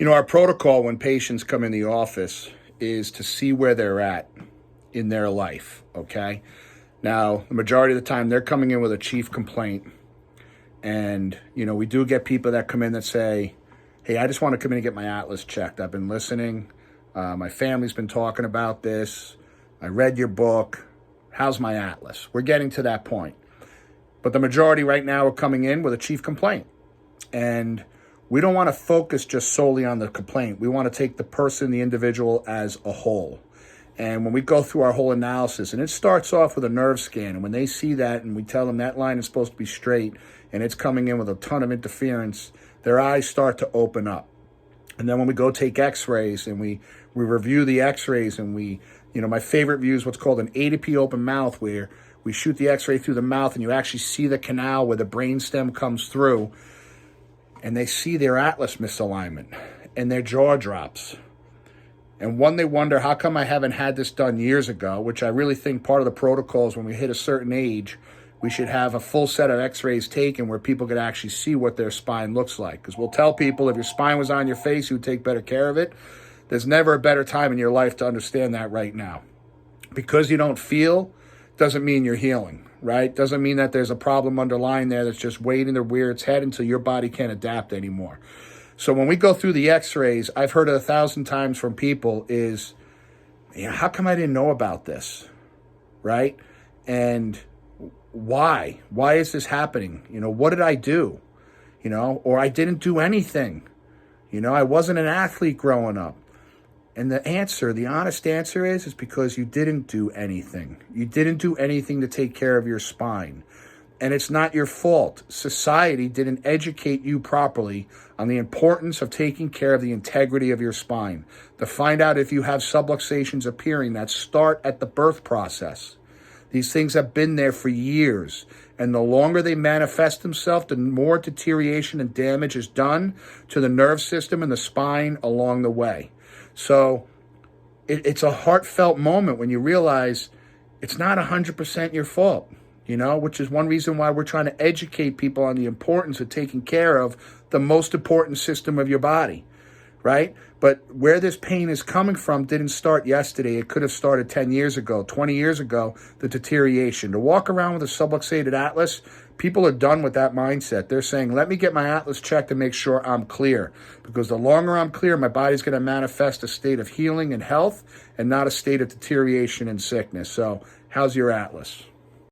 Our protocol when patients come in the office is to see where they're at in their life, okay? Now, the majority of the time, they're coming in with a chief complaint. And, we do get people that come in that say, hey, I just want to come in and get my atlas checked. I've been listening. My family's been talking about this. I read your book. How's my atlas? We're getting to that point. But the majority right now are coming in with a chief complaint. And we don't want to focus just solely on the complaint. We want to take the person, the individual as a whole. And when we go through our whole analysis, and it starts off with a nerve scan, and when they see that and we tell them that line is supposed to be straight and it's coming in with a ton of interference, their eyes start to open up. And then when we go take x-rays and we review the x-rays and my favorite view is what's called an A to P open mouth, where we shoot the x-ray through the mouth and you actually see the canal where the brainstem comes through. And they see their atlas misalignment and their jaw drops. And one, they wonder, how come I haven't had this done years ago, which I really think part of the protocol is when we hit a certain age, we should have a full set of x-rays taken where people could actually see what their spine looks like. Because we'll tell people if your spine was on your face, you would take better care of it. There's never a better time in your life to understand that right now. Because you don't feel doesn't mean you're healing. Right? Doesn't mean that there's a problem underlying there that's just waiting to rear its head until your body can't adapt anymore. So when we go through the x-rays, I've heard it 1,000 times from people is, how come I didn't know about this? Right? And why? Why is this happening? What did I do? Or I didn't do anything. I wasn't an athlete growing up. And the honest answer is because you didn't do anything. You didn't do anything to take care of your spine. And it's not your fault. Society didn't educate you properly on the importance of taking care of the integrity of your spine. To find out if you have subluxations appearing that start at the birth process. These things have been there for years. And the longer they manifest themselves, the more deterioration and damage is done to the nerve system and the spine along the way. So it's a heartfelt moment when you realize it's not 100% your fault, which is one reason why we're trying to educate people on the importance of taking care of the most important system of your body, right? But where this pain is coming from didn't start yesterday. It could have started 10 years ago, 20 years ago, the deterioration. To walk around with a subluxated atlas, people are done with that mindset. They're saying, let me get my atlas checked to make sure I'm clear. Because the longer I'm clear, my body's going to manifest a state of healing and health and not a state of deterioration and sickness. So how's your atlas?